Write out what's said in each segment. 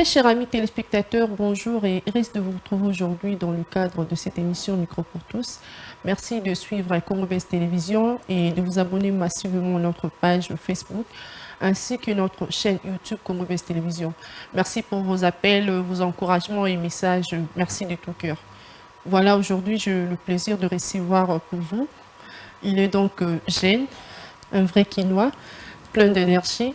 Très chers amis téléspectateurs, bonjour et reste de vous retrouver aujourd'hui dans le cadre de cette émission Micro pour tous. Merci de suivre Congo-Best Télévision et de vous abonner massivement à notre page Facebook ainsi que notre chaîne YouTube Congo-Best Télévision. Merci pour vos appels, vos encouragements et messages. Merci de tout cœur. Voilà, aujourd'hui, j'ai le plaisir de recevoir pour vous. Il est donc jeune, un vrai Quinois, plein d'énergie.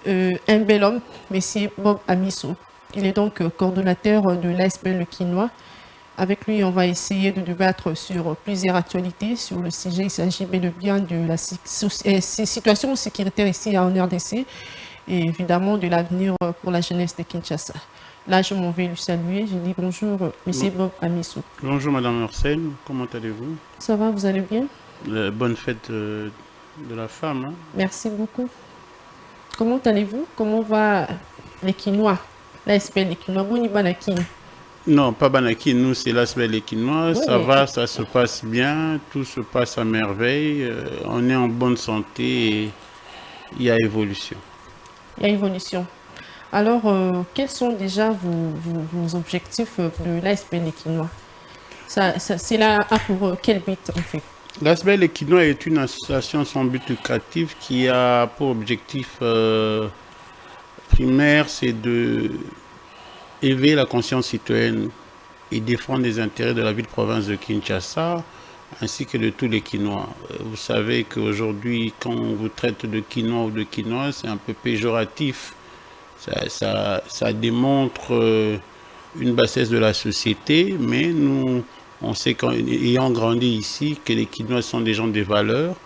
Un bel homme, Monsieur Bob Amisso. Il est donc coordonnateur de l'ASBL Le Quinois. Avec lui, on va essayer de débattre sur plusieurs actualités. Sur le sujet, il s'agit bel et bien de la situation sécuritaire ici en RDC et évidemment de l'avenir pour la jeunesse de Kinshasa. Là, je m'en vais lui saluer. Je dis bonjour, Monsieur Bob Amisso. Bonjour, Madame Marcel. Comment allez-vous? Ça va, vous allez bien? Bonne fête de la femme. Hein? Merci beaucoup. Comment allez-vous? Comment va les Quinois? L'ASBL Les Quinois, Boni Banakin? Non, pas Banakin, nous c'est l'ASBL Les Quinois. Oui. Ça va, ça se passe bien, tout se passe à merveille. On est en bonne santé et il y a évolution. Il y a évolution. Alors, quels sont déjà vos objectifs de l'ASBL Les Quinois? C'est là pour quel but en fait? L'ASBL Les Quinois est une association sans but lucratif qui a pour objectif primaire, c'est de élever la conscience citoyenne et défendre les intérêts de la ville-province de Kinshasa, ainsi que de tous les Quinois. Vous savez qu'aujourd'hui, quand on vous traite de Quinois ou de Quinois, c'est un peu péjoratif. Ça démontre une bassesse de la société, mais nous, on sait qu'ayant grandi ici, que les Quinois sont des gens de valeurs,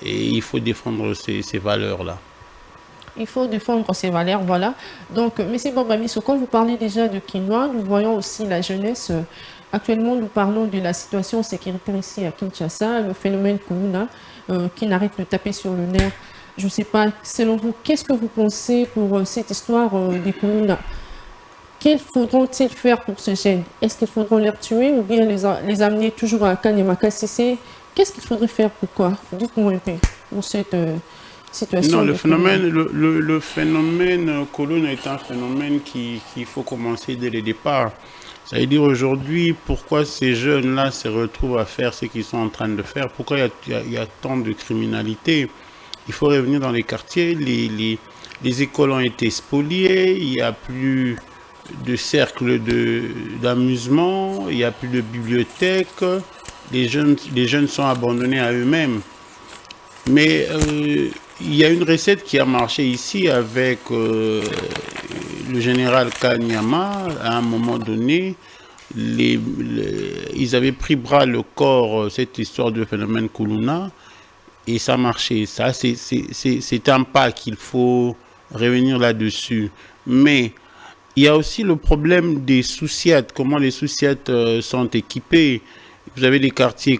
et il faut défendre ces valeurs-là. Il faut défendre ces valeurs, voilà. Donc, M. Bob Amisso, quand vous parlez déjà de Quinois, nous voyons aussi la jeunesse. Actuellement, nous parlons de la situation sécuritaire ici à Kinshasa, le phénomène Kuluna, qui n'arrête de taper sur le nerf. Je ne sais pas, selon vous, qu'est-ce que vous pensez pour cette histoire des Kuluna? Qu'il faudront-ils faire pour ce gène? Est-ce qu'il faudra les tuer ou bien les amener toujours à Kanyamaka Sissé? Qu'est-ce qu'il faudrait faire? Pourquoi? Dites-moi un peu pour cette situation. Non, le phénomène Kuluna est un phénomène qu'il faut commencer dès le départ. Ça veut dire aujourd'hui, pourquoi ces jeunes-là se retrouvent à faire ce qu'ils sont en train de faire? Pourquoi il y a tant de criminalité? Il faut revenir dans les quartiers, les écoles ont été spoliées, il n'y a plus de cercles d'amusement, il n'y a plus de bibliothèques, les jeunes sont abandonnés à eux-mêmes. Mais il y a une recette qui a marché ici avec le général Kanyama. À un moment donné, ils avaient pris bras le corps cette histoire de phénomène Kuluna et ça marchait. Ça, c'est un pas qu'il faut revenir là-dessus. Mais il y a aussi le problème des sous-siètes, comment les sous-siètes sont équipés. Vous avez des quartiers,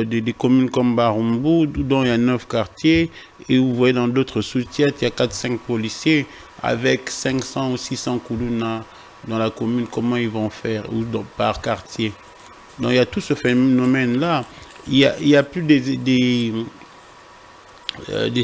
des communes comme Barumbu, dont il y a 9 quartiers, et vous voyez dans d'autres sous-siètes, il y a 4-5 policiers avec 500 ou 600 Kuluna dans la commune, comment ils vont faire, ou par quartier. Donc il y a tout ce phénomène-là. Il y a plus des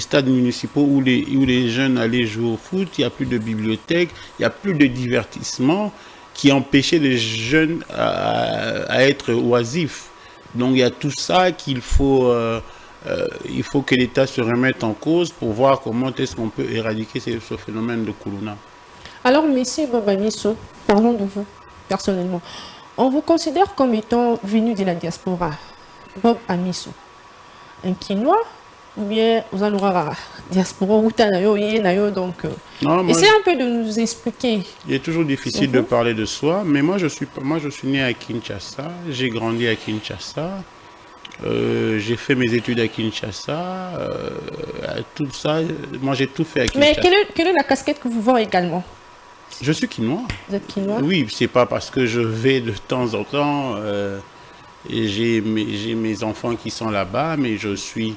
stades municipaux où les jeunes allaient jouer au foot, il n'y a plus de bibliothèque, il n'y a plus de divertissement qui empêchait les jeunes à être oisifs. Donc il y a tout ça qu'il faut, il faut que l'État se remette en cause pour voir comment est-ce qu'on peut éradiquer ce phénomène de Kuluna. Alors, Monsieur Bob Amisso, parlons de vous, personnellement. On vous considère comme étant venu de la diaspora. Bob Amisso, un Quinois ou bien vous allez la diaspora ou donc essayez un peu de nous expliquer. Il est toujours difficile de parler de soi, mais moi je suis né à Kinshasa, j'ai grandi à Kinshasa, j'ai fait mes études à Kinshasa, tout ça, moi j'ai tout fait à Kinshasa. Mais quelle est la casquette que vous voyez également? Je suis Quinois. Vous êtes Quinois? Oui, c'est pas parce que je vais de temps en temps, et j'ai mes enfants qui sont là-bas, mais je suis...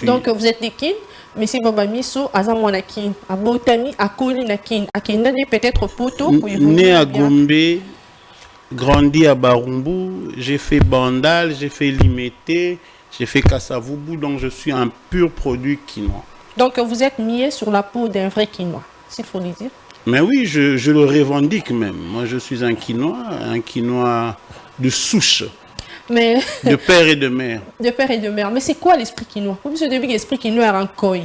Donc vous êtes des Kin, M. Bob Amisso, Azamwanakin, à Botami, à Kolinakin, à Kendane peut-être Poto. Né à Gombe, grandi à Barumbu, j'ai fait Bandal, j'ai fait Limete, j'ai fait Kassavubu, donc je suis un pur produit quinois. Donc vous êtes mié sur la peau d'un vrai Quinois, s'il faut le dire. Mais oui, je le revendique même. Moi, je suis un Quinois de souche, Mais de père et de mère. de père et de mère. Mais c'est quoi l'esprit quinois? Comme je dis, l'esprit quinois est un koi.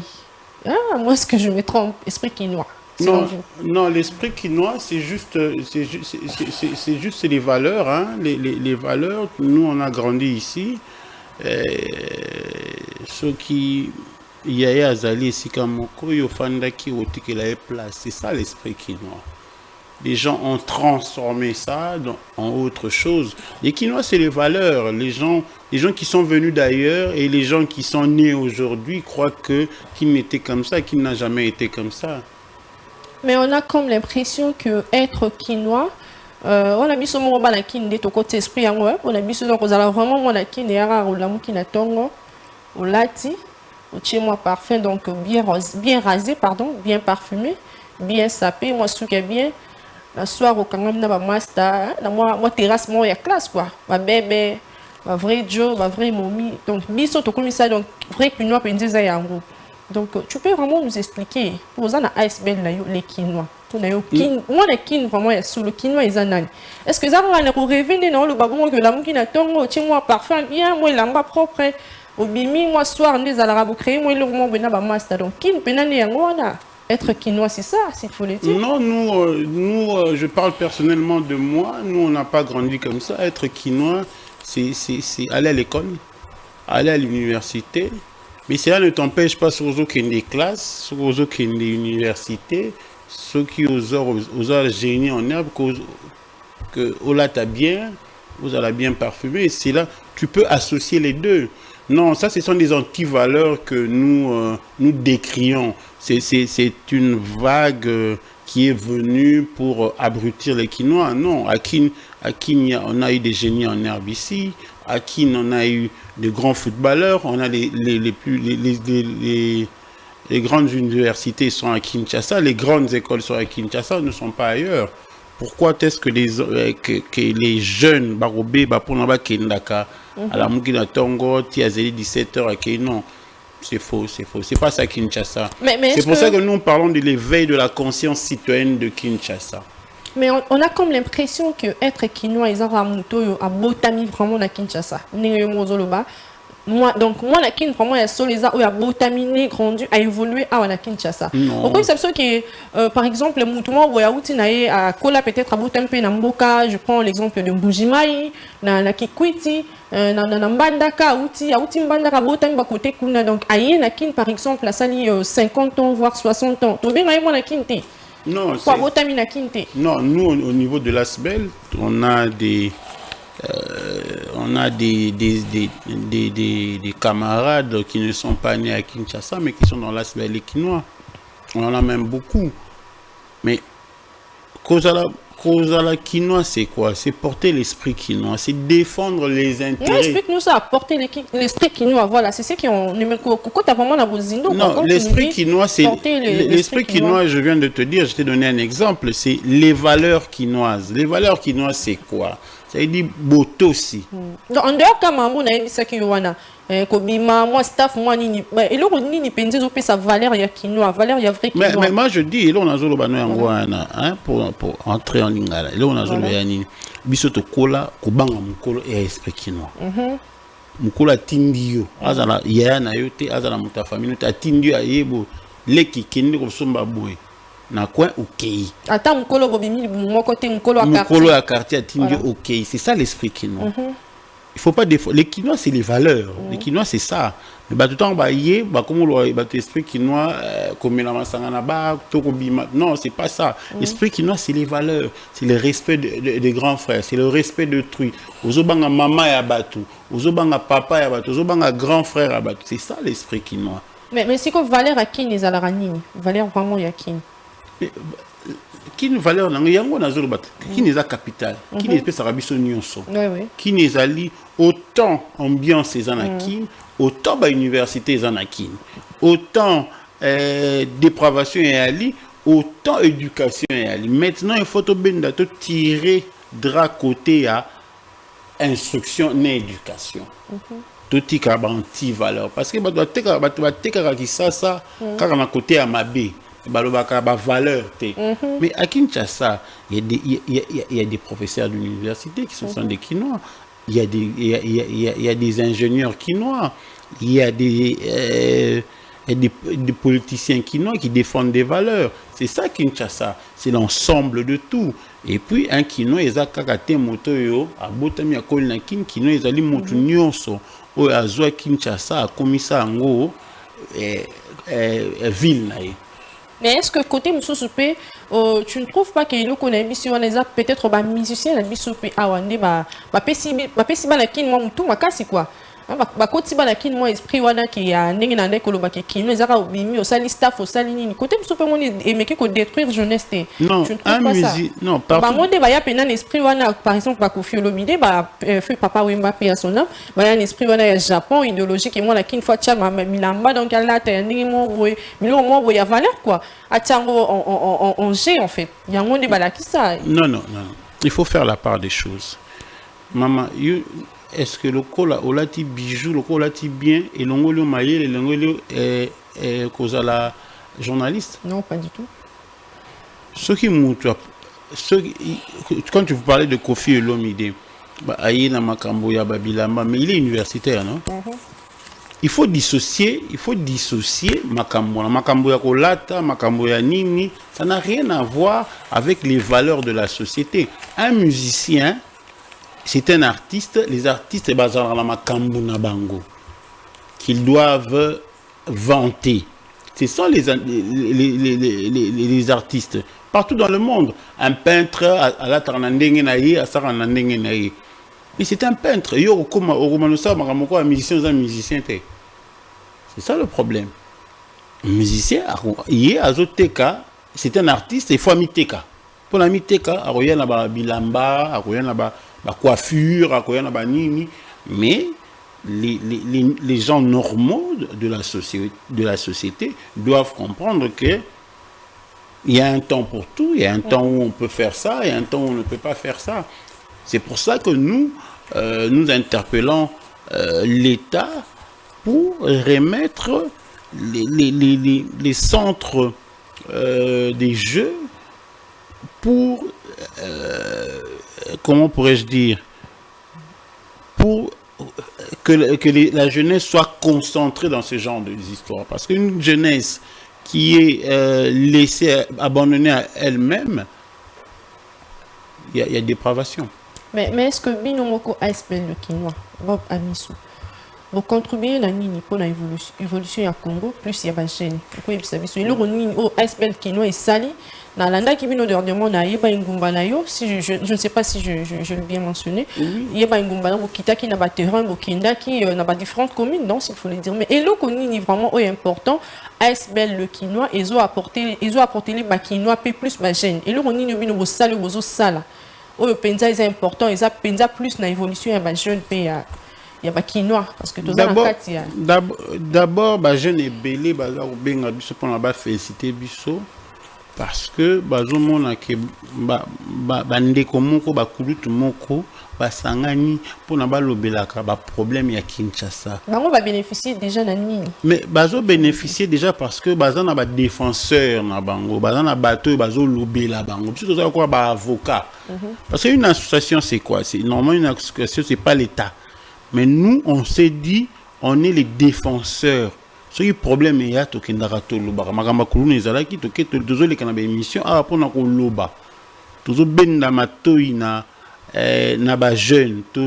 Ah, moi, est-ce que je me trompe? Esprit quinois, selon Non, vous. non, l'esprit quinois, c'est juste, c'est juste les valeurs, hein, les valeurs. Nous, on a grandi ici. Ceux qui Yaya Azali et Sikamoko, Yofandaki, Otikela place. C'est ça l'esprit quinois. Les gens ont transformé ça en autre chose. Les Quinois, c'est les valeurs. Les gens qui sont venus d'ailleurs et les gens qui sont nés aujourd'hui croient qu'il n'était comme ça, qu'il n'a jamais été comme ça. Mais on a comme l'impression que être quinois, on a mis ce mot la kin de ton côté esprit, on a mis ce donc vous allez vraiment mon la kin et rare ou la mou qui n'a tongo, au lati, au chez moi parfum donc bien rasé pardon, bien parfumé, bien sapé, moi souke bien. Le soir au kangam na ba master, la moi terrasse moi ya classe quoi, ma bébé, ma vrai Joe, ma vraie momie. Donc biso to comme ça donc vrai quinois peut dire ça yango. Donc, tu peux vraiment nous expliquer, pour ça, iceberg, les quinois. Moi, les quinois, vraiment, sur le quinois, ils en ont. Est-ce que ça va nous revenir dans le babou que la mouki n'a tongo, tiens-moi parfum bien, moi, il en propre. Au bimi, moi, soir, on est à la créer, moi, il est au master. Donc, kin, penani, être quinois, c'est ça, s'il faut le dire. Non, je parle personnellement de moi. Nous, on n'a pas grandi comme ça. Être quinois, c'est aller à l'école, aller à l'université. Mais cela ne t'empêche pas sur les classes, sur les universités, ceux qui osent génie en herbe, que là t'as bien, vous allez bien parfumer. Et c'est là, tu peux associer les deux. Non, ça, ce sont des antivaleurs que nous décrions. C'est une vague qui est venue pour abrutir les Quinois. Non, à Kin, on a eu des génies en herbe ici. À Kin, on a eu de grands footballeurs. On a les grandes universités sont à Kinshasa. Les grandes écoles sont à Kinshasa, ne sont pas ailleurs. Pourquoi est-ce que les jeunes Barobé, Baponaba, Kendaka, à la Mugina Tongo, Tiazeli 17h à Keno? C'est faux, c'est faux. C'est pas ça Kinshasa. C'est pour ça que nous parlons de l'éveil de la conscience citoyenne de Kinshasa. Mais on a comme l'impression que être quinois, ils ont ramonté à Botami vraiment à Kinshasa. Moi, la kin vraiment, il y a Soleza où il y a Botami grandi, a évolué à Kinshasa. Pourquoi c'est ça que, par exemple, le Moutouma où il y a Outinae à Kola peut-être à Botampe, Namboka, je prends l'exemple de Mbujimai, na Kikwiti, na Mbandaka, Outi Mbandaka, Botami, Bakote Kuna. Donc, aïe, la kin, par exemple, la sali 50 ans, voire 60 ans. Tu bien, moi, la kinte. Non, non, nous, au niveau de l'ASBEL, on a des camarades qui ne sont pas nés à Kinshasa, mais qui sont dans l'ASBEL et Quinois. On en a même beaucoup. Mais Kozala Quinois, c'est quoi? C'est porter l'esprit quinois, c'est défendre les intérêts. Explique-nous ça, porter l'esprit quinois. Voilà, c'est ce qu'on tu as vraiment la bouzindo. Non, l'esprit quinois, c'est l'esprit quinois, je viens de te dire, je t'ai donné un exemple, c'est les valeurs quinoises. Les valeurs quinoises, c'est quoi? Ça veut dire botosi. Donc, en dehors, comme on a dit ça qui moi staff moi nini et là on nini penze zo sa valeur ya quinois valeur ya vrai quinois. Mais moi je dis là on a zolo bano yango hein pour entrer en lingala là on a zolo ya nini biso to kola ko banga mukolo et esprit quinois. Mukolo atindio azala ya na yote azala muta famille ta tindio ayebo leki kindi ko somba boy na coin OK. Ata mukolo bobimi mo côté mukolo à quartier atindio OK, c'est ça l'esprit quinois. Il faut pas défaut. Les quinois, c'est les valeurs. Les quinois, c'est ça. Mais tout le temps, comme l'esprit quinois, comme la masangana, non, c'est pas ça. L'esprit quinois, c'est les valeurs. C'est le respect des grands frères. C'est le respect d'autrui. Ozobanga maman ya batu. Ozobanga papa ya batu. Ozobanga grand frère ya batu. C'est ça l'esprit quinois. Mais c'est quoi valeur à qui les alaranini? Valeur vraiment ya qui? Qui nous valeur na yango na zolo bat qui n'est pas capital qui n'est pas sarabiso nyonso qui n'est ali autant ambiance les anakin autant ba université les anakin autant dépravation et ali autant éducation et ali maintenant il faut benda to tirer dra côté à instruction et éducation tout tika ba anti valeur parce que ba teka ki ça car na côté à mabé balobaka ba valeur te. Mais à Kinshasa, il y a des professeurs d'université qui sont des Kinois. Il y a des ingénieurs quinois, il y a des politiciens quinois qui défendent des valeurs. C'est ça Kinshasa, c'est l'ensemble de tout. Et puis un quinois, ils ont kakate moto yo, abotami akoli na quinois, ils ont moto nyonso, o azwa Kinshasa, a komisa ango ville na ye. Mais est-ce que côté Moussousoupé, tu ne trouves pas qu'il y a peut-être des musiciens qui sont awande ba pesi ba la kin moi mutu makasi quoi. Ba koti ba la kin moi esprit wana ki ya ndenge na ndeko lo ba ki kino ezaka obimi osali staff osali nini. Côté Moussousoupé on est meke ko détruire jeunesse te. Non, tu ne trouves pas ça? Non, partout. Ba monde ba ya pena esprit wana par exemple ba Koffi Olomide ba fait papa Wemba pe à son nom. Ba ya esprit wana ya Japon idéologique et moi la kin fois tcha milamba donc là ta ndenge mo boy milo mo ya valeur quoi. Atango en G en fait. Il y a un monde de qui ça. Non. Il faut faire la part des choses. Maman, est-ce que le cola olati bijou, le cola ti bien et l'ongolio maillé, le l'ongolio cause à la journaliste? Non, pas du tout. Quand tu vous parlais de Koffi Olomide, Aïna Makambo Babilamba, mais il est universitaire, non? Il faut dissocier Makambo ya kolata, Makambo ya nini, ça n'a rien à voir avec les valeurs de la société. Un musicien, c'est un artiste, les artistes basés dans la Makambo na bango qu'ils doivent vanter. Ce sont les artistes partout dans le monde. Un peintre à la Tarnandenge naïe, à Saranandenge naïe. Mais c'est un peintre. Un musicien. C'est ça le problème. Un musicien, c'est un artiste, il faut miteka. Pour la miteka, il y a bilamba, il y a coiffure, il y a nini. Mais les gens normaux de la société doivent comprendre que il y a un temps pour tout, il y a un temps où on peut faire ça, il y a un temps où on ne peut pas faire ça. C'est pour ça que nous interpellons l'État pour remettre les centres des jeux pour, comment pourrais-je dire, pour que la jeunesse soit concentrée dans ce genre d'histoires. Parce qu'une jeunesse qui est laissée abandonnée à elle-même, il y a dépravation. Mais est-ce que Binomoko ASBL le Kinois, Bob Amisu, vous contribuez à l'évolution du Congo, plus il y a des jeunes. Vous savez, le ASBL Kinois est sali. Dans l'anda qui vient de demander à Yeba Ngumbanayo, si je ne sais pas si je l'ai bien mentionné, Yeba Ngumbanayo, qui n'a pas de terrain, qui n'a pas différentes communes, donc il faut le dire. Mais et là, qu'on est vraiment important, ASBL le Kinois, ils ont apporté les Bakinois plus ma gêne. Et là, on est venu au sale, au sala. Oh, penza est important, ils ont plus dans l'évolution à ma jeune pays. Il y a Bakinois parce que d'abord, ma jeune est belé, baza ou benga biso pour la féliciter biso. Parce que bazomona ke bandeko moko bakulutu moko basangani pona balobelaka ba problème ya Kinshasa. Bango ba bénéficier déjà na nini? Mais bazo bénéficier déjà parce que bazana ba défenseur na bango, bazana bato bazo lobela bango. Tu sais quoi ba avocat. Parce que une association c'est quoi? C'est normalement une association c'est pas l'État. Mais nous on s'est dit on est les défenseurs. Ce qui est problème est que tu as dit que tu as dit une émission loba. Tu as dit na jeune, tu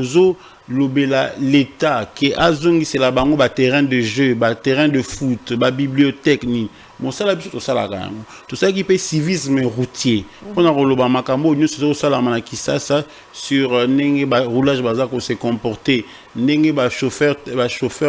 as l'État qui a c'est la bango terrain de jeu, terrain de foot, bibliothèque ni. Mon salaire tout ça tout ça qui peut civisme routier. On a loba makambo nous c'est ça la qui ça sur nenge roulage bazar ko se comporter, nenge chauffeur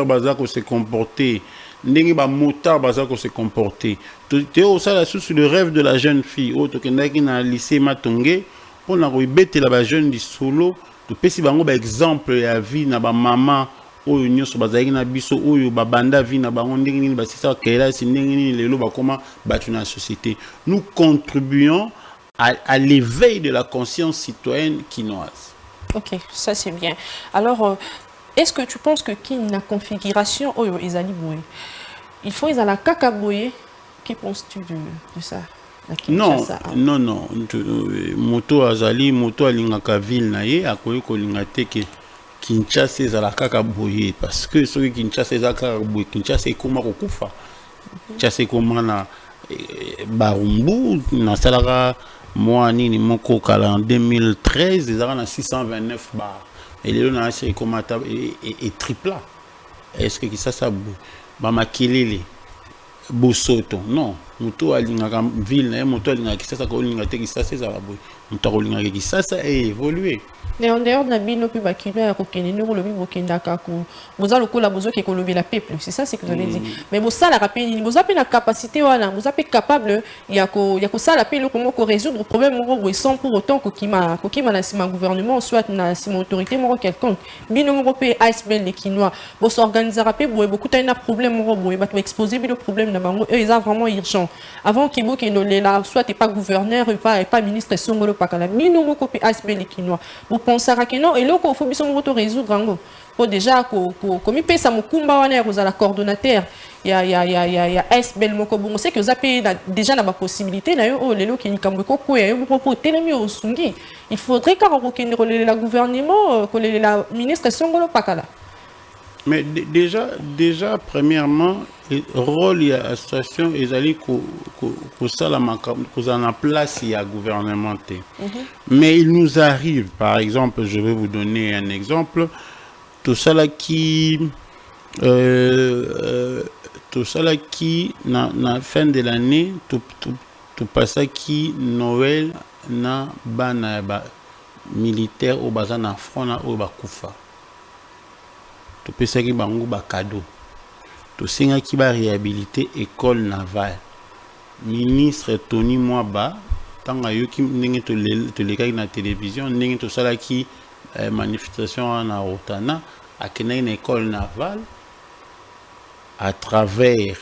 bazar ko se comporter. Ndenge ba motard baza ko se comporter. Tu au ça sur le rêve de la jeune fille auto kendaki na lycée Matongé pour na koibetela ba jeune di solo to pesi bango ba exemple ya vie na ba maman oyo nyoso bazaki na biso oyo ba banda vie na bango ndenge nini ba sisa kela si ndenge nini lelo ba koma batu na société. Nous contribuons à l'éveil de la conscience citoyenne quinoise. OK, ça c'est bien. Alors est-ce que tu penses que qui na configuration oyo ezali boye? Il faut ils la kaka boye Que penses-tu de ça? Non, non. Moto azali, moto alingaka ville na ye, akoyi kolinga te ke Kinshasa ezala kaka boye parce que soki Kinshasa ezala kaka boye, Kinshasa ekoma kokufa. Kinshasa ekoma na barumbu nasalaka mwa nini moko kala en 2013 ezala na 629 bar. Et lelo na se ekoma ta et tripla. Est-ce que Kinshasa boye ba makelele bosoto non moto alingaka ville na moto alingaka Kinshasa ko linga te Kinshasa ezala boye moto akolinga Kinshasa et évoluer. Mais en dehors de la bino puis bakino ya kokende ndeko lobi bokendaka ko boza lokola bozo ke kolobi la peuple, c'est ça ce que vous avez dit. Mais boza la rapeni boza pe na capacité wana boza pe capable ya ko sala pe loko moko résoudre le problème moko sans pour autant ko kima na sima gouvernement soit na sima autorité moko quelconque. Bino moko pe ASBL les Kinois bo s'organisera pe bo beaucoup na problème moko bo ba to exposer le problème na bango eux ils ont vraiment urgent. Avant kibo ke no lela soit pas gouverneur pas ministre songolo pakala bino moko pe ASBL les Kinois. Pensera que non et là il faut bien résoudre pour déjà comme il pèse à mukumba wana ya kozala coordonnateur ya SBL moko bon on sait que vous avez déjà la possibilité na yo oh lelo ki nikambo ko ko ya yo pour telemi osungi il faudrait qu'on reconnaisse la gouvernement que la ministre Songolo Pakala. Mais déjà premièrement rôle ya association ezali ko sala makambo ko en place ya gouvernementé. Mais il nous arrive par exemple, je vais vous donner un exemple, tout ça là qui na fin de l'année tout passa qui Noël na bana ba militaire au bazana front na au bakufa. Tout pesaki bango ba cadeau. Tout singa qui va réhabiliter école navale. Ministre Tony Mwaba tanga yo ki ndenge to lekaki na télévision ndenge to sala ki manifestation na Rotana a kena une école navale à travers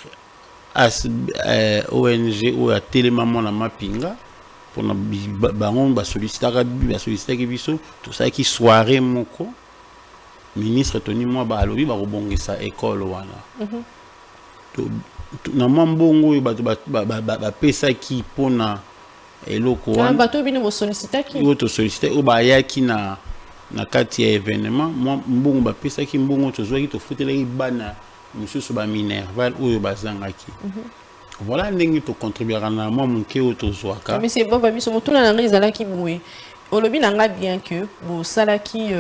ONG ou à Télémaman na Mapinga pour na bango ba solliciter biso tout ça qui soirée moko ministre Tony Mwaba alobi ba kobongisa école wana na mambongo ba pesa ki pona eloko wana bato bino bo solliciter ki yo to solliciter o ba yaki na kati ya événement mbongo ba pesa ki mbongo to zwaki to futelaki bana mususu ba minerval oyo bazangaki voilà ndenge to contribuer na moi monke o to zwaka mais c'est bon ba biso motuna na ngizala ki boué. Olobi nanga bien que bo salaki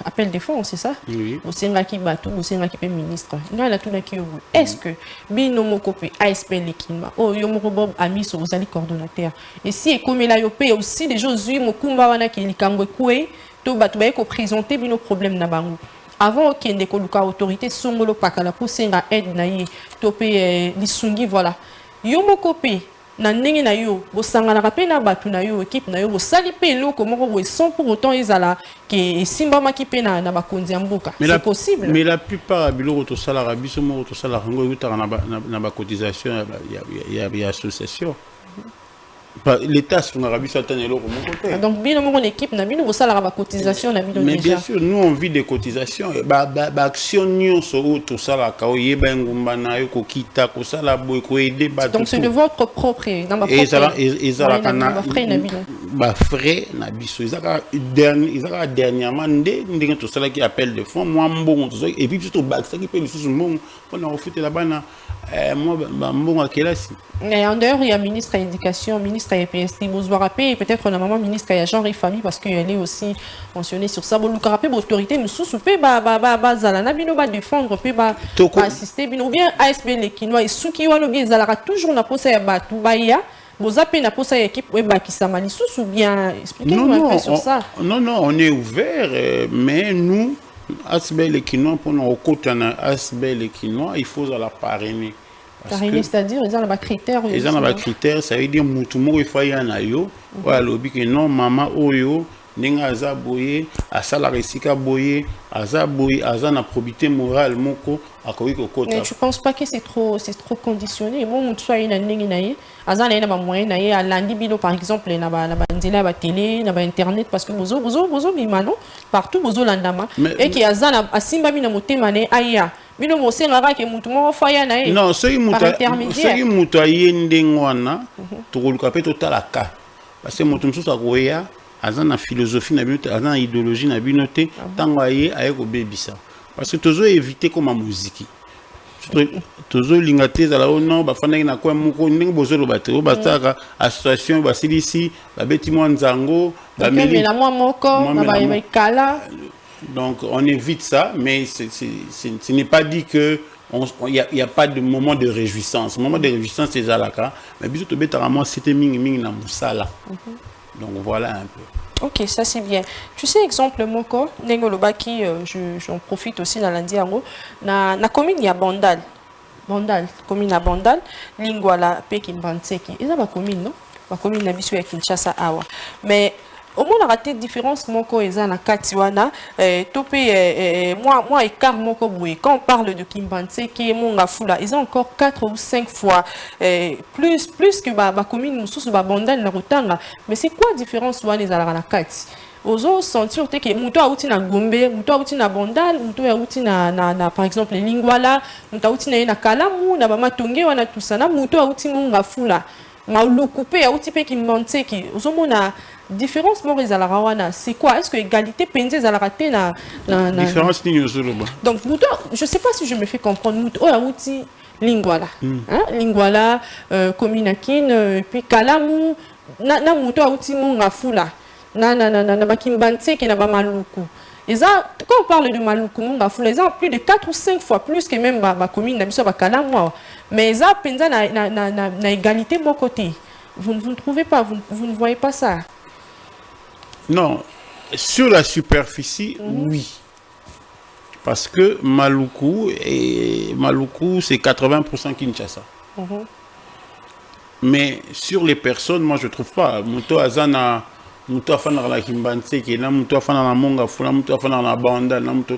appel défense, c'est ça? Oui. Bo sengaki batou, bo sengaki pe ministre. Nga la tuna ki yo. Est-ce que bino moko pe ASBL les Kinois oh yo moko bob ami so zali coordonnateur. Et si e comme la yo pe aussi des gens zui mokumba wana ki likambo kwe to batou ba ko présenter bino problème na bango. Avant kende ko luka autorité Songolo Pakala pour senga aide na ye to pe lisungi voilà. Yo moko pe na ndenge na yo bo sangana ka pe na batu na yo équipe na yo bo sali pe loko moko bo sans pour autant ezala ke simba maki pe na bakonzi ya mboka c'est possible mais la plupart biloko to sala ka biso moko to sala ngo utaka na ba cotisation ya association l'état sur la Rabie Satan et l'eau. Donc, bien mon équipe, n'a bien ça la cotisation, n'a bien. Mais bien sûr, nous on vit des cotisations. Action nous sur tout ça là, quand il y a bengumba yoko kita, ko ça la boy ko aider ba. Donc c'est de votre propre dans ma propre. Et ça la kana. Ba frais na biso. Ils a dernièrement ndé tout ça là qui appelle de fonds moi mbongo et puis surtout bac ça qui paye le sous mbongo on a refouté là-bas na moi mbongo à quelle heure. Et en dehors il y a ministre de l'éducation, ministre de PST, vous vous rappelez peut-être la maman ministre de genre et famille parce qu'elle est aussi mentionnée sur ça. Vous nous rappelez l'autorité nous sous-souper zalana bino ba défendre pe ba assister bino ou bien ASBL les Kinois et sous qui wana bien zalara toujours na posa ya batu ba ya vous appelez na posa ya équipe ou ba qui samali sous ou bien expliquez-nous un peu sur ça. Non on est ouvert mais nous ASBL les Kinois pour nous côté na ASBL les Kinois il faut la parrainer. C'est-à-dire, ils ont des critères. Ils ont des critères, ça veut dire que tout le monde il faut y en a yo. Voilà, que non, maman oyo, ndenge aza boye asala resika boye aza na probité morale moko akoki kokota. Mais tu penses pas que c'est trop conditionné? Moi mon soit ina ndenge na ye aza na moyen na ye alandi bino par exemple na ba nzela ba télé na ba internet parce que bozo bimano partout bozo landama et qui aza na asimba bino motema ne aya bino mosengaka ke mutu moko faya na ye. Non, soki mutu aye ndenge wana tokoluka mpe totala ka parce que mutu mosusu akoya aza na philosophie na bino te aza na idéologie na bino te ntango aye kobebisa parce que tozo éviter comme muziki tozo linga te ezala non bafandaki na kwa moko ndenge bozoloba te basalaka association basilisi babeti mwa nzango bameli na mwa moko na baekala. Donc on évite ça, mais ce n'est pas dit que il y a pas de moment de réjouissance. Le moment de réjouissance c'est Zalaka, mais bisous to betaramo c'était ming na musala. Donc voilà un peu. Ok, ça c'est bien. Tu sais exemple moko nengoloba qui j'en profite aussi dans l'Andiango na commune ya Bandal commune à Bandal lingua la Pekinbanseki. Eza ba commune non? Ba commune na biso ya Kinshasa awa. Mais au moins, on a raté différence moko eza na katiwana topé moi écart moko boye quand on parle de Kimbanse qui est mon ngafula ils ont encore 4 ou 5 fois plus que ba commune mususu ba Bandal na Rutanga. Mais c'est quoi différence wana ezala na kati ozo sentir que muto auti na Gombe muto auti na Bandal muto auti na par exemple Lingwala muto auti na Kalamu na ba Matonge wana tout ça na muto auti mon ngafula ma loupé auti pe Kimbanse qui ozo mona différence moko ezalaka wana c'est quoi? Est-ce que égalité penze ezalaka te na différence nini ozoloba? Donc muto je sais pas si je me fais comprendre muto oyo auti Lingwala Lingwala commune Kin puis Kalamu na muto auti Mongafula na Bakimbanse ki na ba Maluku. Quand on parle de Maluku Mongafula ils ont plus de 4 ou 5 fois plus que même ba commune na biso ba Kalamu mais ça penza na égalité mon côté. Vous ne trouvez pas, vous ne voyez pas ça? Non, sur la superficie, oui. Parce que Maluku, c'est 80% Kinshasa. Mais sur les personnes, moi je ne trouve pas. Muto Azana, Muto Afana la Kimbanse, qui est là, Muto Afana la Mongafula, Muto Afana la Banda, Muto.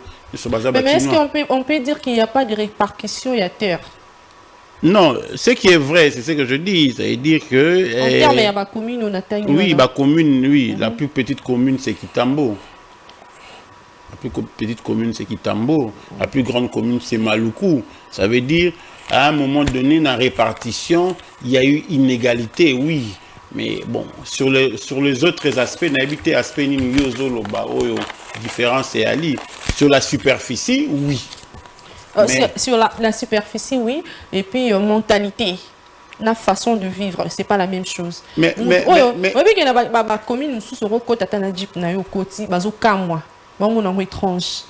Mais est-ce qu'on peut dire qu'il n'y a pas de répartition à terre? Non, ce qui est vrai, c'est ce que je dis, c'est-à-dire que... En termes, il y a ma commune, on a taillé. Oui, ma commune, oui. La plus petite commune, c'est Kitambo. La plus petite commune, c'est Kitambo. La plus grande commune, c'est Maluku. Ça veut dire, à un moment donné, dans la répartition, il y a eu inégalité, oui. Mais bon, sur les autres aspects, n'habité aspect ni différence et ali. Sur la superficie, oui. Sur la superficie, oui. Et puis, mentalité, la façon de vivre, c'est pas la même chose. Mais la commune, sous ce recours, t'as jeep, na yo koti, bazo kamwa, on étrange.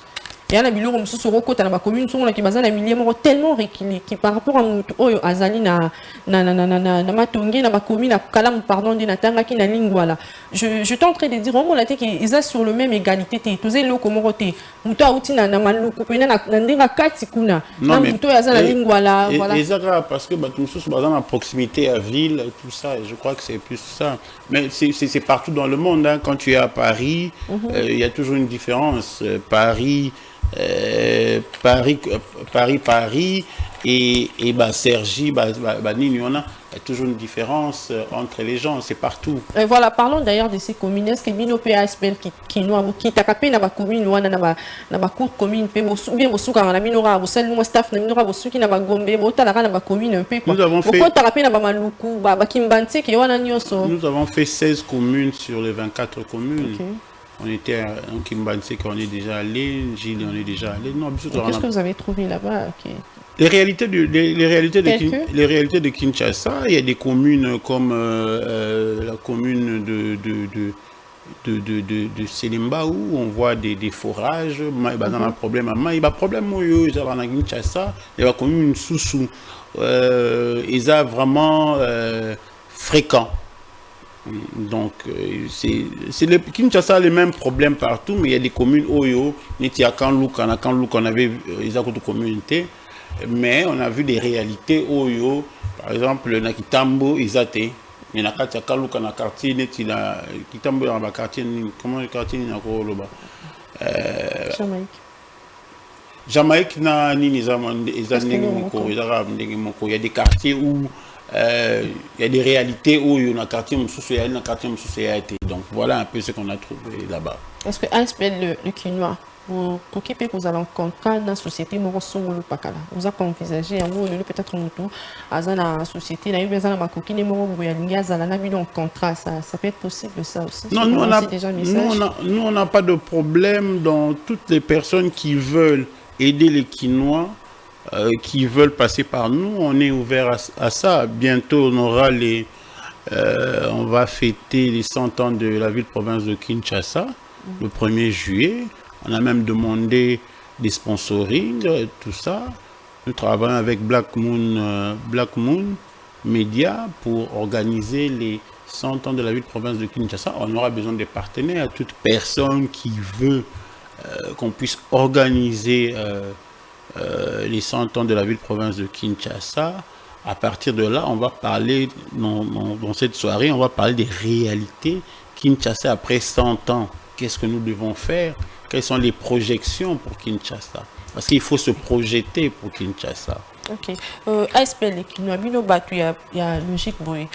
Il y a un bilou sous ce recours, t'as la commune, sur la qui bazan la millier, tellement reculé, qui par rapport à mon azali na matongi, na ma commune, na kalam, pardon, de natanga qui na lingwala. Je t'en train de dire, on l'a dit qu'ils sont sur le même égalité, tous les locaux moroté, muto outi na maluku, pena na ndenga kati kuna, na muto yazana lingwala, voilà. Parce que tout ça, bazan à proximité à ville, tout ça, je crois que c'est plus ça. Mais c'est partout dans le monde, hein. Quand tu es à Paris, il y a toujours une différence. Paris et Sergi, il y a toujours une différence entre les gens, c'est partout. Voilà, parlons d'ailleurs de ces communes. Est-ce que Bino PASPL qui t'a capé dans la commune ou dans la cour commune, bien au souk, dans la minora, au seul mon staff, dans la minora, au souk, dans la gombe, au talara, dans la commune un peu. Nous avons fait. Nous avons fait 16 communes sur les 24 communes. Okay. On était en Kimbanse quand on est déjà allé, Gilles on est déjà allé. Qu'est-ce que vous avez trouvé là-bas? Okay. Les réalités de Kinshasa, il y a des communes comme la commune de Selimba où on voit des forages, il y a un problème il y a un problème où Kinshasa, il y a une commune sous ils sont vraiment fréquents. Donc, Kinshasa a les mêmes problèmes partout, mais il y a des communes Oyo, Nitiakanlouk, on avait les autres communautés, mais on a vu des réalités Oyo, par exemple, Nakitambo, Izate. mais na kati ya kaluka na quartier neti la kitambo ya ba quartier comment le quartier ni na ko loba Jamaïque na nini ezandenge moko ezaka ndenge moko il y a des quartiers où il y a des réalités où il y a un quartier mususu ya na quartier mususu ya été, donc voilà un peu ce qu'on a trouvé là-bas. Est-ce que ASBL le quinoa pour qui peut vous allez rencontrer dans la société morosongolo pakala vous avez envisagé en gros peut-être tout à la société là il besoin ma coquine moro boya linga za na bino contrat ça peut être possible ça aussi. Non, nous on n'a pas de problème dans toutes les personnes qui veulent aider les Quinois, qui veulent passer par nous, on est ouvert à ça. Bientôt on aura on va fêter les 100 ans de la ville-province de Kinshasa le 1er juillet. On a même demandé des sponsorings, tout ça. Nous travaillons avec Black Moon Media pour organiser les 100 ans de la ville-province de Kinshasa. On aura besoin des partenaires, toute personne qui veut qu'on puisse organiser les 100 ans de la ville-province de Kinshasa. À partir de là, on va parler, dans cette soirée, on va parler des réalités Kinshasa après 100 ans. Qu'est-ce que nous devons faire? Quelles sont les projections pour Kinshasa? Parce qu'il faut se projeter pour Kinshasa. Ok. ASBL, il y a logique, boy.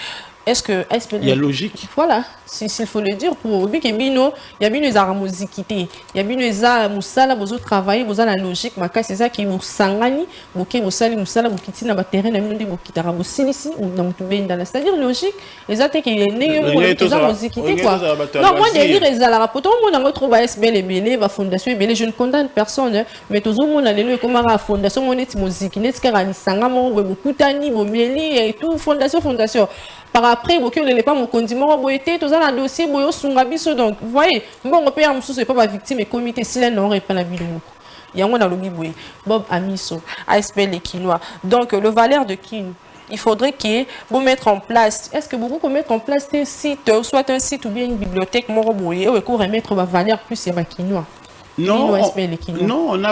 Est-ce que il y a logique? Voilà, s'il faut le dire, pour Bino, il y a bien les aramozikité, il y a bien les amusala, vous travaillez, vous avez la logique, c'est ça qui vous sangani, vous qui vous salez, vous salez, vous quittez dans le terrain, vous quittez dans la c'est-à-dire logique, les attaques qui est né, vous aramozikité quoi. Non, moi, je dis, les arapotos, on retrouve ASBL et Bélé, la fondation et Bélé, je ne condamne personne, mais tout le monde a les comme la fondation, on est moziki, n'est-ce qu'il y a un sangamo, vous coutani, vous mêlez et tout, fondation. Par après, vous ne pas mon condiment, vous êtes tous dans le dossier, vous êtes donc, vous voyez, bon, on peut c'est pas ma victime et comité, si elle n'aurait pas la vidéo. Il y a un dans le Biboué, Bob Amiso, ASBL et Quinoa. Donc, le valeur de Kin, il faudrait qu'il vous mettre en place. Est-ce que vous pouvez mettre en place un site, soit un site ou bien une bibliothèque, Moroboué, ou pour remettre ma valeur plus et ma Quinoa? Non, on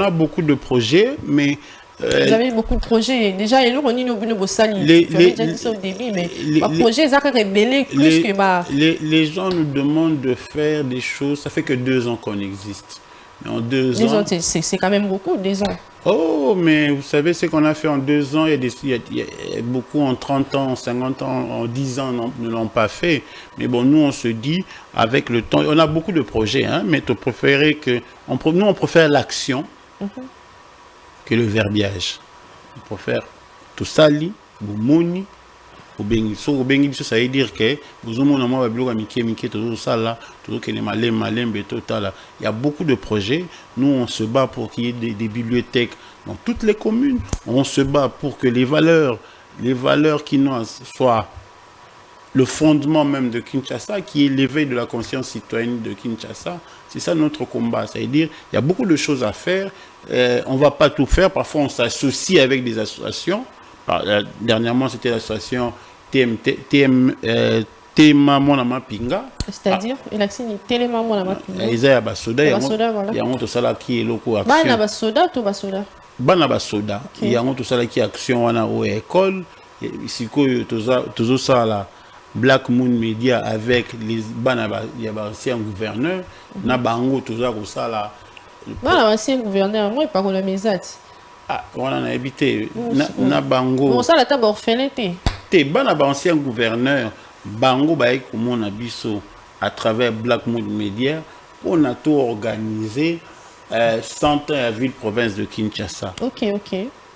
a beaucoup de projets, mais. Vous avez beaucoup de projets. Déjà, il y a déjà dit ça au début, mais les projets, ça révélé plus que les gens nous demandent de faire des choses. Ça fait que 2 ans qu'on existe. Mais en 2 ans. C'est quand même beaucoup, 2 ans. Oh, mais vous savez ce qu'on a fait en 2 ans. Il y a beaucoup en 30 ans, en 50 ans, en 10 ans ne l'ont pas fait. Mais bon, nous, on se dit, avec le temps, on a beaucoup de projets, hein, mais nous, on préfère l'action. Que le verbiage. On peut faire tout ça, boumoni, ça veut dire que il y a beaucoup de projets. Nous, on se bat pour qu'il y ait des bibliothèques dans toutes les communes. On se bat pour que les valeurs qui soient le fondement même de Kinshasa, qui est l'éveil de la conscience citoyenne de Kinshasa. C'est ça notre combat. C'est-à-dire, il y a beaucoup de choses à faire. On ne va pas tout faire. Parfois, on s'associe avec des associations. Dernièrement, c'était l'association Tema Monama Pinga. C'est-à-dire, il a signé Téléma Monama Pinga. Il y a Basoda, il y a un autre qui est loco action. Bana Basoda, tout Basoda. Bana Basoda. Il y a un autre qui est action à l'école. Ici, tout ça là. Black Moon Media avec les il y a ancien gouverneur na bango tout ça là ancien gouverneur moi pas la maison on a habité na bango on ça la table orphelinité te bana ancien gouverneur bango ba ko mona biso à travers Black Moon Media on a tout organisé 100 ans à ville province de Kinshasa. OK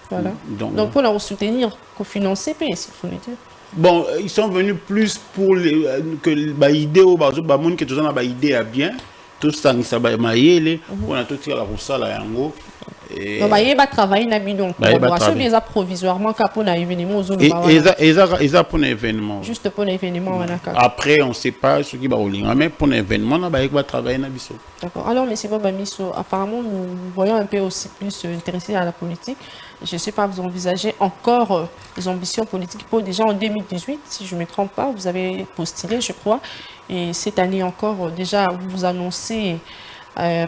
voilà donc pour la soutenir co-financer il faut le dire. Bon, ils sont venus plus pour que l'idée au monde que tout ça n'a idée à bien tout ça ça va mailler on a tout tiré la roussa là yango et donc il va travailler na bidon collaboration déjà provisoirement pour un événement aux et pour un événement juste pour un événement après on sait pas ce qui va rouler mais pour un événement là va travailler na biso. D'accord. Alors mais c'est pas Miso apparemment nous voyons un peu aussi plus intéressés à la politique. Je ne sais pas, vous envisagez encore des ambitions politiques pour déjà en 2018, si je ne me trompe pas, vous avez postulé, je crois, et cette année encore, déjà, vous annoncez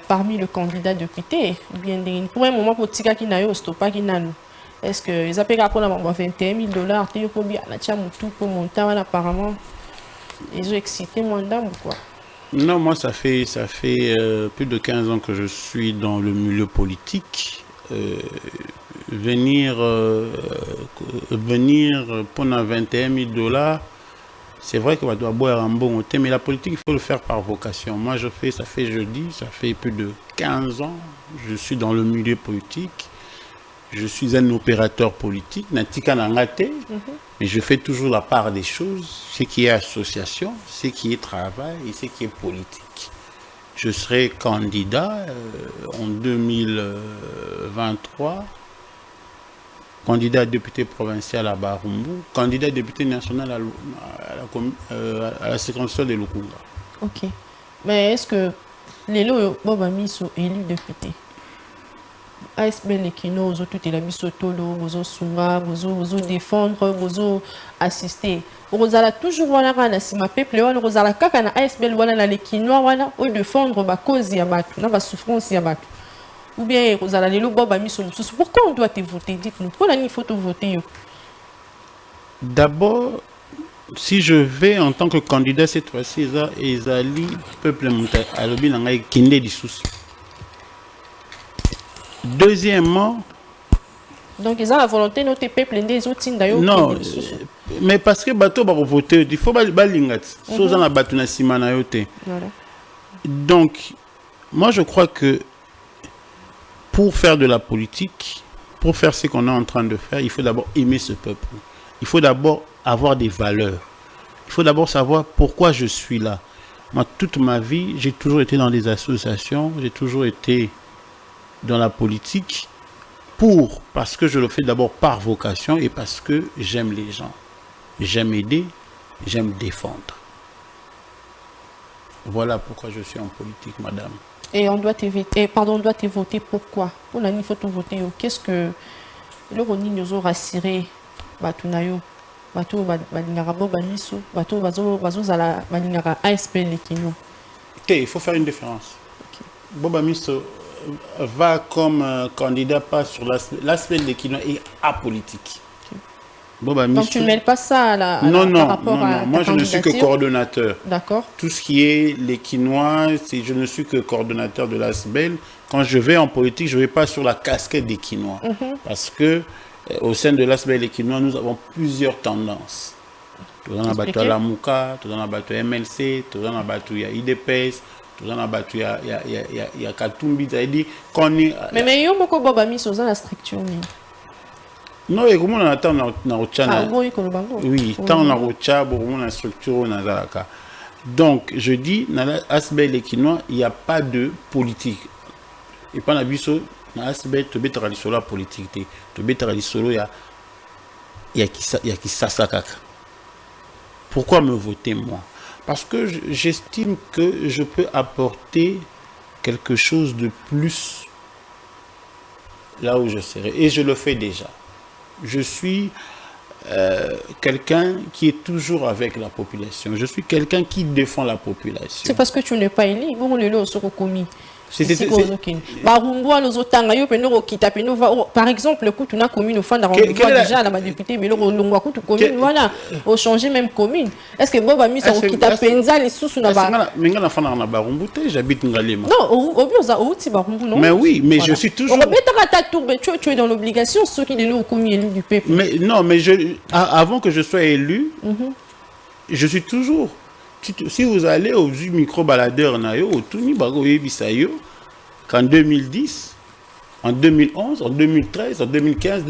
parmi le candidat député, bien pour un moment, pour Tika Kinayo, Stopa Kinano. Est-ce que ils appellent pour 21 000 dollars, tu peux bien la tiens tout pour monter apparemment. Ils ont excité mon dame ou quoi? Non, moi, ça fait plus de 15 ans que je suis dans le milieu politique. Venir pour 21 000 dollars, c'est vrai qu'on doit boire un bon thé, mais la politique, il faut le faire par vocation. Moi, ça fait plus de 15 ans, je suis dans le milieu politique. Je suis un opérateur politique, mais je fais toujours la part des choses, ce qui est association, ce qui est travail et ce qui est politique. Je serai candidat en 2023, candidat à député provincial à Barumbu, candidat à député national à la circonscription de Lukunga. Ok. Mais est-ce que les lots sont élus députés? ASBL les kino, vous tout la mise au tolo, vous sunga, vous défendre, vous assister. Vous allez toujours voir la si ma peuple, vous allez kaka na ASBL voilà les kino voilà, ou défendre ma cause ya batu, na ma souffrance ya batu. Ou bien vous allez les lots ba mise au. Pourquoi on doit te voter? Dites-nous. Pourquoi il faut te voter? D'abord, si je vais en tant que candidat cette fois-ci, Ezali peuple monta alobi na ngai kinde di souci. Deuxièmement, donc ils ont la volonté de notre peuple des autres d'ailleurs. Non, mais parce que bateau va voter, il faut balingat. Soza na batu na sima na yote. Donc, moi je crois que pour faire de la politique, pour faire ce qu'on est en train de faire, il faut d'abord aimer ce peuple. Il faut d'abord avoir des valeurs. Il faut d'abord savoir pourquoi je suis là. Moi, toute ma vie, j'ai toujours été dans des associations, j'ai toujours été dans la politique parce que je le fais d'abord par vocation et parce que j'aime les gens. J'aime aider, j'aime défendre. Voilà pourquoi je suis en politique, madame. Et on doit te voter pourquoi? Pour la faut te voter. Qu'est-ce que le Roni nous a rassuré? Batunayo, Batu Balingarabo Baniso, Batu Bazo Zala Balingara ASP Lekino. Il faut faire une différence. Boba Miso va comme candidat pas sur l'aspect de Kino et apolitique. Okay. Donc tu ne mêles pas ça à la non, rapport à moi je ne suis que coordonnateur. D'accord. Tout ce qui est les Quinois, je ne suis que coordonnateur de l'ASBEL. Quand je vais en politique, je ne vais pas sur la casquette des Quinois. Parce que au sein de l'ASBEL et Quinois, nous avons plusieurs tendances. Tout dans la bateau à la Mouka, tout dans la bateau MLC, tout dans la bateau IDPS. Tout ça, il y a Katumbi, ça dit qu'on est. Mais il y a beaucoup de choses sur la structure. Non, et comment on attend dans Rocha? Oui, tant dans Rocha, beaucoup de structure dans Zalaka. Donc, je dis, dans l'ASBEL et Kinois, il n'y a pas de politique. Et pas dans l'ASBEL, tu peux aller sur la politique. Tu peux aller sur il y a qui s'assakaka. Pourquoi me voter moi? Parce que j'estime que je peux apporter quelque chose de plus là où je serai. Et je le fais déjà. Je suis quelqu'un qui est toujours avec la population. Je suis quelqu'un qui défend la population. C'est parce que tu n'es pas élu. Bon, le lot sera commis. Par exemple, le coup, tu as commune au fond déjà la députée, mais le coup, tu commune, voilà, au changer même commune. Est-ce que Bob a mis son qui t'a penza les sous na ba? Mais on a fait na Barumbu, j'habite Ngalema. Non, au bien au ti Barumbu non. Mais oui, mais je suis toujours. Tu es dans l'obligation, ceux qui sont commis élus du peuple. Mais non, mais avant que je sois élu, je suis toujours. Si vous allez au micro-baladeur, qu'en 2010, en 2011, en 2013, en 2015,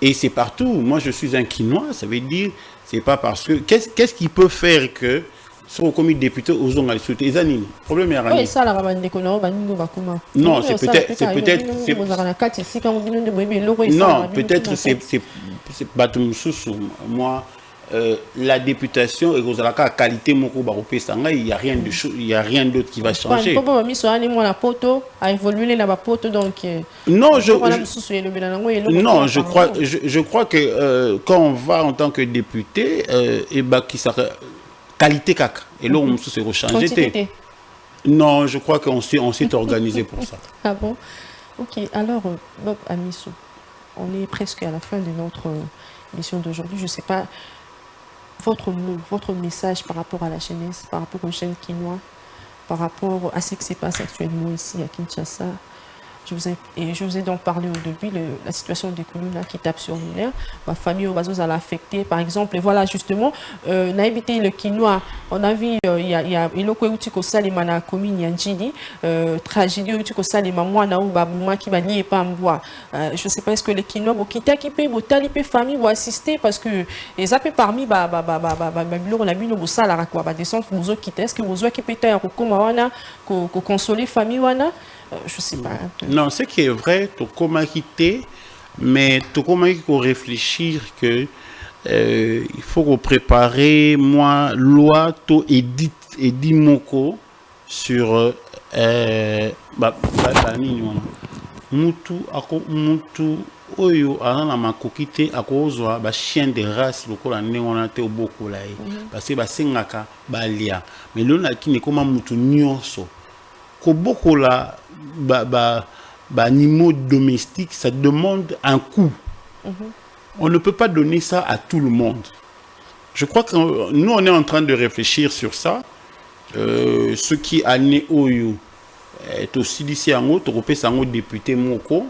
et c'est partout. Moi, je suis un Quinois, ça veut dire, c'est pas parce que. Qu'est-ce qui peut faire que, sur comme député aux ongles, le problème est oui, ça, la non, c'est peut-être. Non, peut-être c'est Batumsous, moi. La députation et la qualité il n'y a rien d'autre qui va changer. Non, je crois que quand on va en tant que député, et qui sera qualité caca et là on se changer. Non, je crois qu'on s'est organisé pour ça. Ah bon? Ok, alors Bob Amiso, on est presque à la fin de notre émission d'aujourd'hui. Je ne sais pas votre mot, votre message par rapport à la jeunesse, par rapport aux jeunes Kinois, par rapport à ce qui se passe actuellement ici à Kinshasa. Je vous ai donc parlé au début de la situation des communes qui tape sur le nerf. Ma famille au Bazos, elle a affecté, par exemple. Et voilà, justement, on a évité le quinoa. On a vu, il y a Iloko Utiko Salima na commune Yanjini, tragédie Utiko Salima, moi, na ouba, moi qui va nier pas me voir. Je ne sais pas, est-ce que le quinoa, bon, qui t'a équipé, bon, t'as l'équipé famille, ou assister, parce que les appels parmi, on a mis nos salaires, quoi, descendre, vous autres qui est-ce que vous autres qui pétez un recours, qu'on consoler famille, wana. Je sais pas. Non, ce qui est vrai, tu comment quitter, mais tu comment il faut réfléchir que il faut qu'on prépare moi loi to edit moko sur mutu oyo ana makokite akozwa ba chien de race lokola ndengona te obokola ye parce que basengaka balia mais lona kine koma mutu nyonso kobokola animaux domestiques, ça demande un coût. On ne peut pas donner ça à tout le monde. Je crois que nous, on est en train de réfléchir sur ça. Ce qui a né Oyo est aussi d'ici en haut, tu as un député Moko,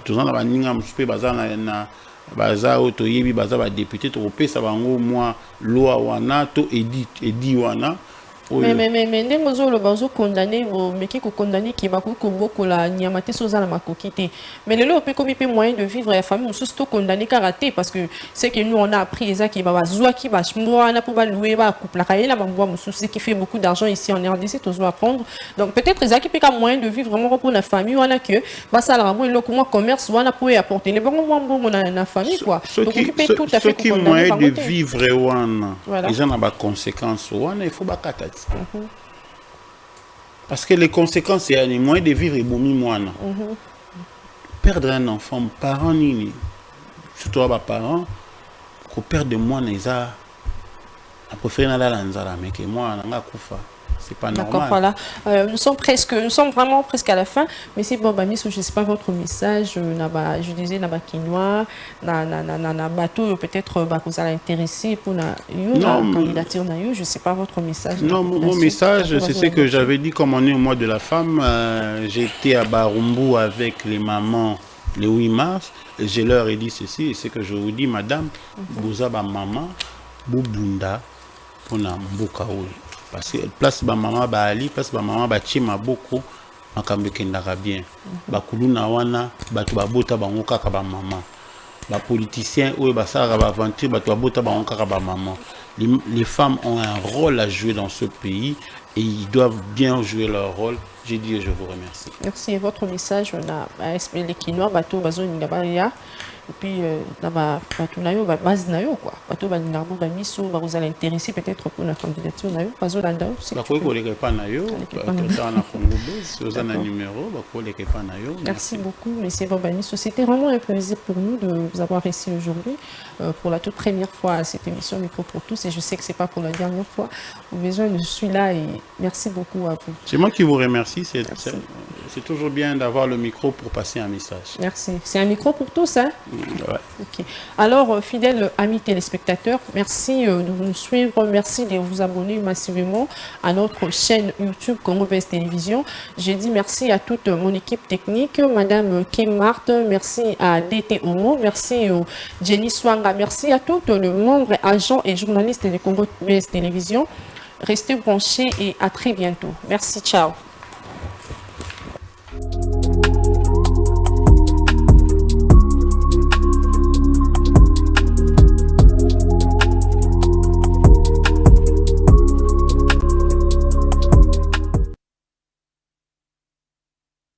tu as un député, tu as moi, loi wana, to edit wana. Mais ndenge le bazo condamné mais qui condamné qui va beaucoup la niamate soza la makokite mais le peut comme peut moyen de vivre la famille on surtout condamné karaté parce que c'est que nous on a appris ça qui va zoa qui va chmoa pour ba louer ba couple la kaela ba mboa mususu qui fait beaucoup d'argent ici en RDC tous doit apprendre donc peut-être ça qui peut moyen de vivre vraiment pour la famille on a que ba ça la moi le commerce on a pour apporter les bon bon na famille quoi donc ce qui moyen de vivre wana ils ont des conséquences wana il faut ba parce que les conséquences, c'est les moyens de vivre et boumi moine. Perdre un enfant, parents nini, surtout les parents, qu'on perd de moine, ils ont préféré aller à l'anzara, mais que moi, on a koufa. C'est pas normal. D'accord, voilà. Nous sommes vraiment presque à la fin. Mais c'est bon, je ne sais pas votre message. Je disais, na quinoa, na bateau, peut-être vous allez intéresser pour la candidature. Je ne sais pas votre message. Non, mon message, c'est ce que j'avais dit comme on est au mois de la femme. J'étais à Barumbu avec les mamans le 8 mars. Et je leur ai dit ceci, et c'est que je vous dis, madame, vous avez maman, Boubunda, pour na mboka oyo. Parce que place ba maman ba ali place ba maman ba chima boko makambe kendaka bien ba kuluna wana batu ba bota bango kaka ba maman ba politiciens ou ba sara ba aventure batu ba bota bango kaka ba maman les femmes ont un rôle à jouer dans ce pays et ils doivent bien jouer leur rôle. J'ai dit et je vous remercie. Merci. Votre message on a expliqué les Kinois bateau bazo ngabaya et puis bateau nayo base nayo quoi bateau ba ngarbo ba miso ba vous allez intéresser peut-être pour la candidature nayo bazo landa c'est ba ko les pas nayo dans la Congo c'est un numéro ba ko les pas nayo. Merci beaucoup monsieur Bobaniso, c'était vraiment un plaisir pour nous de vous avoir ici aujourd'hui pour la toute première fois à cette émission Micro pour tous et je sais que c'est pas pour la dernière fois. Au besoin je suis là et merci beaucoup à vous. C'est moi qui vous remercie, c'est toujours bien d'avoir le micro pour passer un message. Merci. C'est un micro pour tous, hein? Ouais. Ok. Alors, fidèles amis téléspectateurs, merci de nous suivre, merci de vous abonner massivement à notre chaîne YouTube Congo Best Télévision. Je dis merci à toute mon équipe technique, Madame Kim Marthe, merci à DT Omo, merci à Jenny Swanga, merci à tout le membre, agents et journalistes de Congo Best Télévision. Restez branchés et à très bientôt. Merci, ciao.